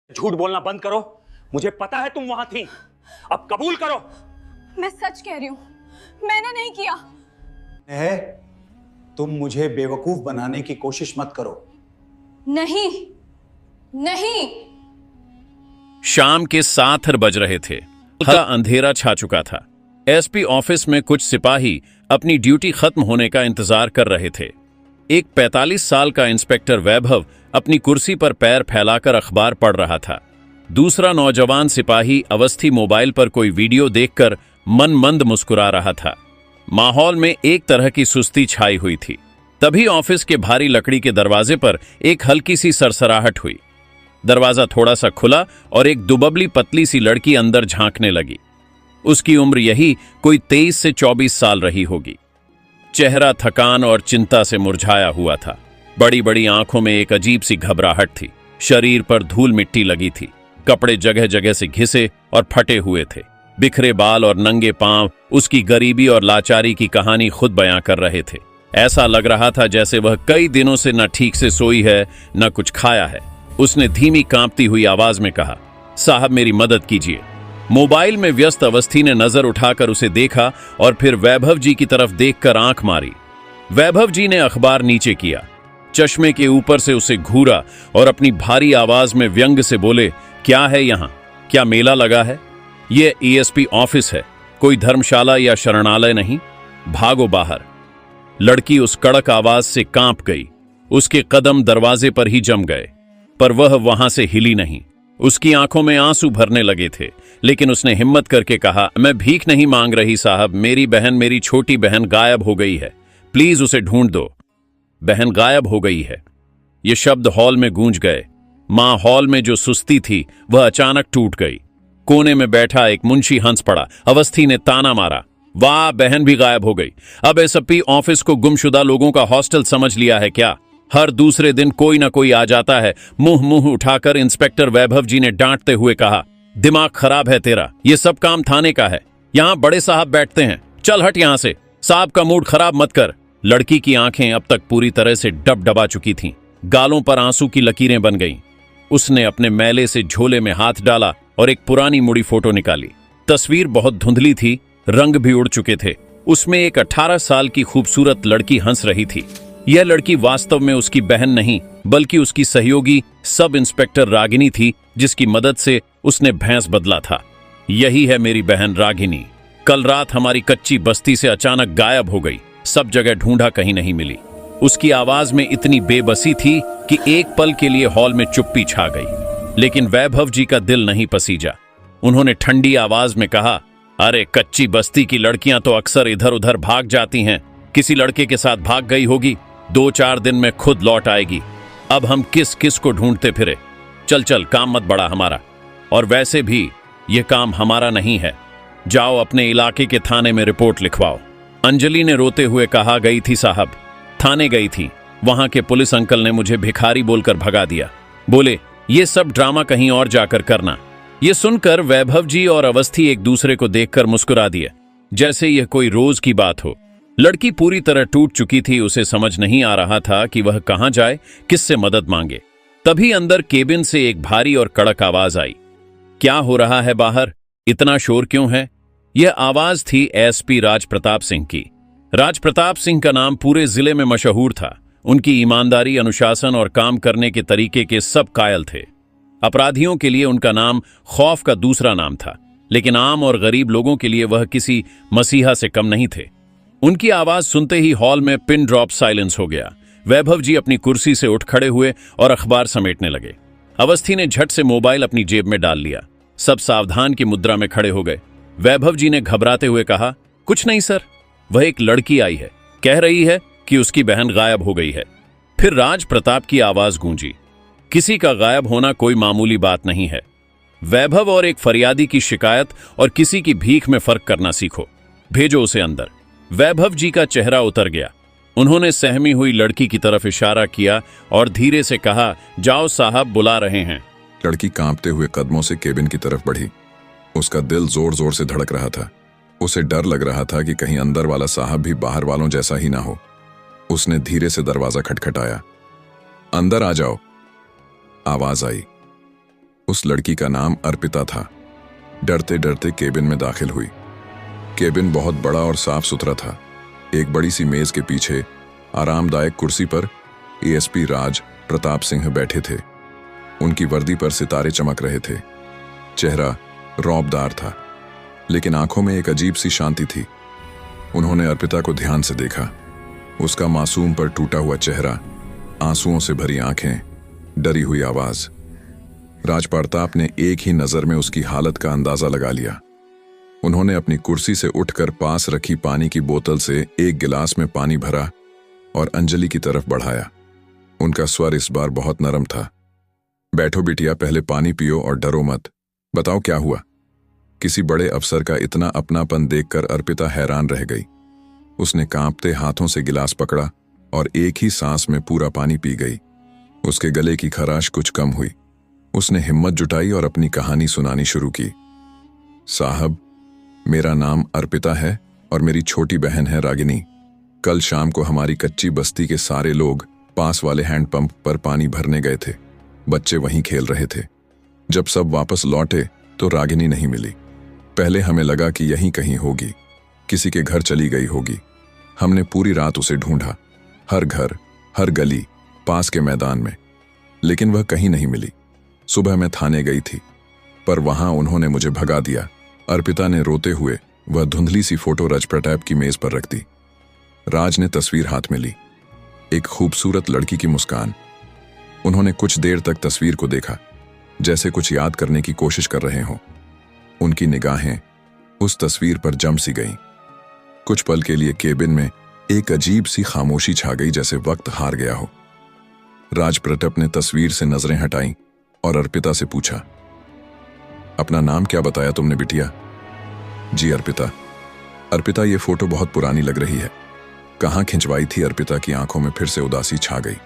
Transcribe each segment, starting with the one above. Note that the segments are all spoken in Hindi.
झूठ बोलना बंद करो। मुझे पता है तुम वहां थी, अब कबूल करो। मैं सच कह रही हूं, मैंने नहीं किया। है, तुम मुझे बेवकूफ बनाने की कोशिश मत करो। नहीं नहीं। शाम के 7 बज रहे थे। हल्का अंधेरा छा चुका था। एसपी ऑफिस में कुछ सिपाही अपनी ड्यूटी खत्म होने का इंतजार कर रहे थे। एक 45 साल का इंस्पेक्टर वैभव अपनी कुर्सी पर पैर फैलाकर अखबार पढ़ रहा था। दूसरा नौजवान सिपाही अवस्थी मोबाइल पर कोई वीडियो देखकर मन मंद मुस्कुरा रहा था। माहौल में एक तरह की सुस्ती छाई हुई थी। तभी ऑफिस के भारी लकड़ी के दरवाजे पर एक हल्की सी सरसराहट हुई। दरवाजा थोड़ा सा खुला और एक दुबबली पतली सी लड़की अंदर झांकने लगी। उसकी उम्र यही कोई 23 से 24 साल रही होगी। चेहरा थकान और चिंता से मुरझाया हुआ था। बड़ी बड़ी आंखों में एक अजीब सी घबराहट थी। शरीर पर धूल मिट्टी लगी थी। कपड़े जगह जगह से घिसे और फटे हुए थे। बिखरे बाल और नंगे पांव उसकी गरीबी और लाचारी की कहानी खुद बयां कर रहे थे। ऐसा लग रहा था जैसे वह कई दिनों से न ठीक से सोई है न कुछ खाया है। उसने धीमी कांपती हुई आवाज में कहा, साहब मेरी मदद कीजिए। मोबाइल में व्यस्त अवस्थी ने नजर उठाकर उसे देखा और फिर वैभव जी की तरफ देखकर आंख मारी। वैभव जी ने अखबार नीचे किया, चश्मे के ऊपर से उसे घूरा और अपनी भारी आवाज में व्यंग से बोले, क्या है यहां? क्या मेला लगा है? यह एएसपी ऑफिस है, कोई धर्मशाला या शरणालय नहीं। भागो बाहर। लड़की उस कड़क आवाज से कांप गई। उसके कदम दरवाजे पर ही जम गए, पर वह वहां से हिली नहीं। उसकी आंखों में आंसू भरने लगे थे, लेकिन उसने हिम्मत करके कहा, मैं भीख नहीं मांग रही साहब, मेरी बहन, मेरी छोटी बहन गायब हो गई है, प्लीज उसे ढूंढ दो। बहन गायब हो गई है। ये शब्द हॉल में गूंज गए। माहौल में जो सुस्ती थी वह अचानक टूट गई। कोने में बैठा एक मुंशी हंस पड़ा। अवस्थी ने ताना मारा, वाह, बहन भी गायब हो गई। अब एसपी ऑफिस को गुमशुदा लोगों का हॉस्टल समझ लिया है क्या? हर दूसरे दिन कोई ना कोई आ जाता है। मुंह उठाकर इंस्पेक्टर वैभव जी ने डांटते हुए कहा, दिमाग खराब है तेरा, ये सब काम थाने का है, यहां बड़े साहब बैठते हैं, चल हट यहां से, साहब का मूड खराब मत कर। लड़की की आंखें अब तक पूरी तरह से डबडबा चुकी थीं। गालों पर आंसू की लकीरें बन गईं। उसने अपने मैले से झोले में हाथ डाला और एक पुरानी मुड़ी फोटो निकाली। तस्वीर बहुत धुंधली थी, रंग भी उड़ चुके थे। उसमें एक 18 साल की खूबसूरत लड़की हंस रही थी। यह लड़की वास्तव में उसकी बहन नहीं, बल्कि उसकी सहयोगी सब इंस्पेक्टर रागिनी थी, जिसकी मदद से उसने भैंस बदला था। यही है मेरी बहन रागिनी। कल रात हमारी कच्ची बस्ती से अचानक गायब हो गई। सब जगह ढूंढा, कहीं नहीं मिली। उसकी आवाज में इतनी बेबसी थी कि एक पल के लिए हॉल में चुप्पी छा गई। लेकिन वैभव जी का दिल नहीं पसीजा। उन्होंने ठंडी आवाज में कहा, अरे कच्ची बस्ती की लड़कियां तो अक्सर इधर उधर भाग जाती हैं, किसी लड़के के साथ भाग गई होगी, 2-4 दिन में खुद लौट आएगी। अब हम किस किस को ढूंढते फिरे? चल चल, काम मत बढ़ा हमारा, और वैसे भी यह काम हमारा नहीं है। जाओ अपने इलाके के थाने में रिपोर्ट लिखवाओ। अंजलि ने रोते हुए कहा, गई थी साहब, थाने गई थी, वहां के पुलिस अंकल ने मुझे भिखारी बोलकर भगा दिया। बोले ये सब ड्रामा कहीं और जाकर करना। ये सुनकर वैभव जी और अवस्थी एक दूसरे को देखकर मुस्कुरा दिए, जैसे यह कोई रोज की बात हो। लड़की पूरी तरह टूट चुकी थी। उसे समझ नहीं आ रहा था कि वह कहां जाए, किससे मदद मांगे। तभी अंदर केबिन से एक भारी और कड़क आवाज आई, क्या हो रहा है बाहर? इतना शोर क्यों है? यह आवाज थी एसपी राज प्रताप सिंह की। राज प्रताप सिंह का नाम पूरे जिले में मशहूर था। उनकी ईमानदारी, अनुशासन और काम करने के तरीके के सब कायल थे। अपराधियों के लिए उनका नाम खौफ का दूसरा नाम था, लेकिन आम और गरीब लोगों के लिए वह किसी मसीहा से कम नहीं थे। उनकी आवाज सुनते ही हॉल में पिन ड्रॉप साइलेंस हो गया। वैभव जी अपनी कुर्सी से उठ खड़े हुए और अखबार समेटने लगे। अवस्थी ने झट से मोबाइल अपनी जेब में डाल लिया। सब सावधान की मुद्रा में खड़े हो गए। वैभव जी ने घबराते हुए कहा, कुछ नहीं सर, वह एक लड़की आई है, कह रही है कि उसकी बहन गायब हो गई है। फिर राज प्रताप की आवाज गूंजी, किसी का गायब होना कोई मामूली बात नहीं है। वैभव और एक फरियादी की शिकायत और किसी की भीख में फर्क करना सीखो। भेजो उसे अंदर। वैभव जी का चेहरा उतर गया। उन्होंने सहमी हुई लड़की की तरफ इशारा किया और धीरे से कहा, जाओ साहब, बुला रहे हैं। लड़की कांपते हुए कदमों से केबिन की तरफ बढ़ी। उसका दिल जोर जोर से धड़क रहा था। उसे डर लग रहा था कि कहीं अंदर वाला साहब भी बाहर वालों जैसा ही ना हो। उसने धीरे से दरवाजा खटखटाया। अंदर आ जाओ, आवाज आई। उस लड़की का नाम अर्पिता था। डरते डरते केबिन में दाखिल हुई। केबिन बहुत बड़ा और साफ सुथरा था। एक बड़ी सी मेज के पीछे आरामदायक कुर्सी पर एएसपी राज प्रताप सिंह बैठे थे। उनकी वर्दी पर सितारे चमक रहे थे। चेहरा रौबदार था, लेकिन आंखों में एक अजीब सी शांति थी। उन्होंने अर्पिता को ध्यान से देखा। उसका मासूम पर टूटा हुआ चेहरा, आंसुओं से भरी आंखें, डरी हुई आवाज। राज प्रताप ने एक ही नजर में उसकी हालत का अंदाजा लगा लिया। उन्होंने अपनी कुर्सी से उठकर पास रखी पानी की बोतल से एक गिलास में पानी भरा और अंजलि की तरफ बढ़ाया। उनका स्वर इस बार बहुत नरम था। बैठो बिटिया, पहले पानी पियो और डरो मत। बताओ क्या हुआ? किसी बड़े अफसर का इतना अपनापन देखकर अर्पिता हैरान रह गई। उसने कांपते हाथों से गिलास पकड़ा और एक ही सांस में पूरा पानी पी गई। उसके गले की खराश कुछ कम हुई। उसने हिम्मत जुटाई और अपनी कहानी सुनानी शुरू की। साहब, मेरा नाम अर्पिता है और मेरी छोटी बहन है रागिनी। कल शाम को हमारी कच्ची बस्ती के सारे लोग पास वाले हैंडपंप पर पानी भरने गए थे। बच्चे वहीं खेल रहे थे। जब सब वापस लौटे तो रागिनी नहीं मिली। पहले हमें लगा कि यहीं कहीं होगी, किसी के घर चली गई होगी। हमने पूरी रात उसे ढूंढा, हर घर, हर गली, पास के मैदान में, लेकिन वह कहीं नहीं मिली। सुबह मैं थाने गई थी, पर वहां उन्होंने मुझे भगा दिया। अर्पिता ने रोते हुए वह धुंधली सी फोटो राज प्रताप की मेज पर रख दी। राज ने तस्वीर हाथ में ली, एक खूबसूरत लड़की की मुस्कान। उन्होंने कुछ देर तक तस्वीर को देखा, जैसे कुछ याद करने की कोशिश कर रहे हों। उनकी निगाहें उस तस्वीर पर जम सी गईं। कुछ पल के लिए केबिन में एक अजीब सी खामोशी छा गई, जैसे वक्त हार गया हो। राज प्रताप ने तस्वीर से नजरें हटाईं और अर्पिता से पूछा, अपना नाम क्या बताया तुमने बिटिया? जी अर्पिता। अर्पिता, ये फोटो बहुत पुरानी लग रही है। कहाँ खिंचवाई थी? अर्पिता की आंखों में फिर से उदासी छा गई।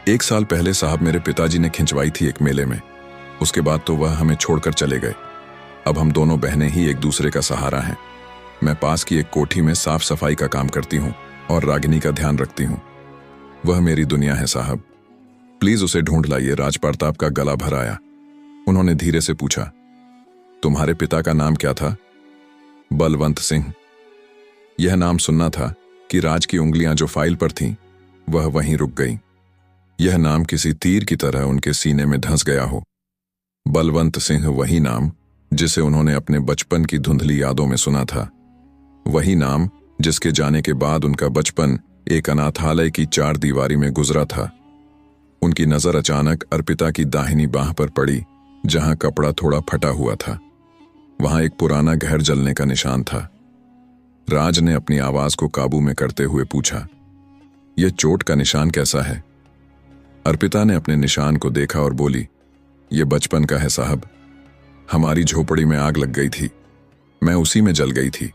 1 साल पहले साहब, मेरे पिताजी ने खिंचवाई थी एक मेले में। उसके बाद तो वह हमें छोड़कर चले गए। अब हम दोनों बहनें ही एक दूसरे का सहारा हैं। मैं पास की एक कोठी में साफ सफाई का काम करती हूँ और रागिनी का ध्यान रखती हूँ। वह मेरी दुनिया है साहब, प्लीज उसे ढूंढ लाइए। राज प्रताप का गला भर आया। उन्होंने धीरे से पूछा, तुम्हारे पिता का नाम क्या था? बलवंत सिंह। यह नाम सुनना था कि राज की उंगलियां जो फाइल पर थीं, वह वहीं रुक गईं। यह नाम किसी तीर की तरह उनके सीने में धंस गया हो। बलवंत सिंह, वही नाम जिसे उन्होंने अपने बचपन की धुंधली यादों में सुना था। वही नाम जिसके जाने के बाद उनका बचपन एक अनाथालय की 4 दीवारी में गुजरा था। उनकी नजर अचानक अर्पिता की दाहिनी बाह पर पड़ी, जहां कपड़ा थोड़ा फटा हुआ था। वहां एक पुराना गहर जलने का निशान था। राज ने अपनी आवाज को काबू में करते हुए पूछा, यह चोट का निशान कैसा है? अर्पिता ने अपने निशान को देखा और बोली, यह बचपन का है साहब। हमारी झोपड़ी में आग लग गई थी, मैं उसी में जल गई थी।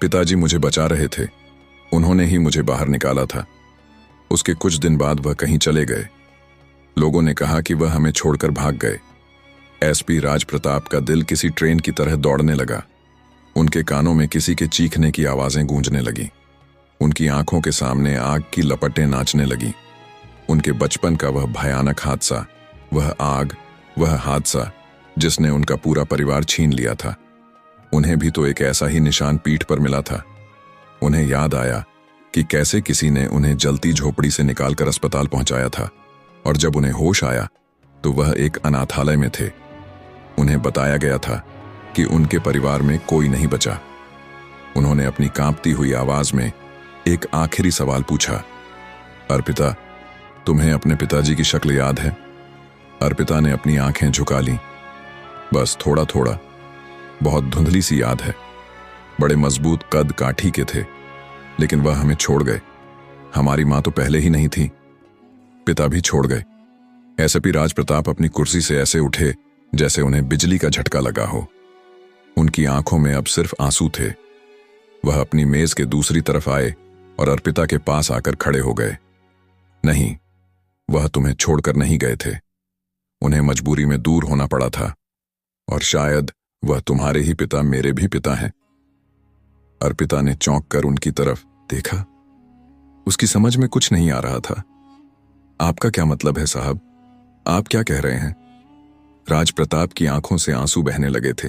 पिताजी मुझे बचा रहे थे, उन्होंने ही मुझे बाहर निकाला था। उसके कुछ दिन बाद वह कहीं चले गए। लोगों ने कहा कि वह हमें छोड़कर भाग गए। एसपी राज प्रताप का दिल किसी ट्रेन की तरह दौड़ने लगा। उनके कानों में किसी के चीखने की आवाजें गूंजने लगीं। उनकी आंखों के सामने आग की लपटें नाचने लगीं। उनके बचपन का वह भयानक हादसा, वह आग, वह हादसा जिसने उनका पूरा परिवार छीन लिया था। उन्हें भी तो एक ऐसा ही निशान पीठ पर मिला था। उन्हें याद आया कि कैसे किसी ने उन्हें जलती झोपड़ी से निकालकर अस्पताल पहुंचाया था, और जब उन्हें होश आया तो वह एक अनाथालय में थे। उन्हें बताया गया था कि उनके परिवार में कोई नहीं बचा। उन्होंने अपनी कांपती हुई आवाज में एक आखिरी सवाल पूछा, अर्पिता, तुम्हें अपने पिताजी की शक्ल याद है? अर्पिता ने अपनी आंखें झुका लीं। बस थोड़ा थोड़ा, बहुत धुंधली सी याद है। बड़े मजबूत कद काठी के थे, लेकिन वह हमें छोड़ गए। हमारी मां तो पहले ही नहीं थी, पिता भी छोड़ गए। एसपी राज प्रताप अपनी कुर्सी से ऐसे उठे जैसे उन्हें बिजली का झटका लगा हो। उनकी आंखों में अब सिर्फ आंसू थे। वह अपनी मेज के दूसरी तरफ आए और अर्पिता के पास आकर खड़े हो गए। नहीं, वह तुम्हें छोड़कर नहीं गए थे। उन्हें मजबूरी में दूर होना पड़ा था, और शायद वह तुम्हारे ही पिता मेरे भी पिता हैं। अर्पिता ने चौंक कर उनकी तरफ देखा। उसकी समझ में कुछ नहीं आ रहा था। आपका क्या मतलब है साहब? आप क्या कह रहे हैं? राज प्रताप की आंखों से आंसू बहने लगे थे।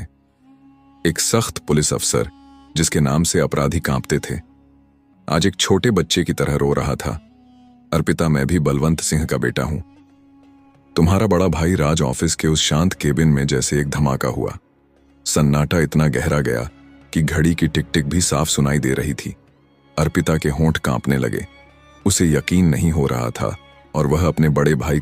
एक सख्त पुलिस अफसर जिसके नाम से अपराधी कांपते थे, आज एक छोटे बच्चे की तरह रो रहा था। अर्पिता, मैं भी बलवंत सिंह का बेटा हूं। तुम्हारा बड़ा भाई राज ऑफिस के उस शांत केबिन में जैसे एक धमाका हुआ। सन्नाटा इतना गहरा गया कि घड़ी की टिक टिक भी साफ सुनाई दे रही थी। अर्पिता के होंठ कांपने लगे। उसे यकीन नहीं हो रहा था और वह अपने बड़े भाई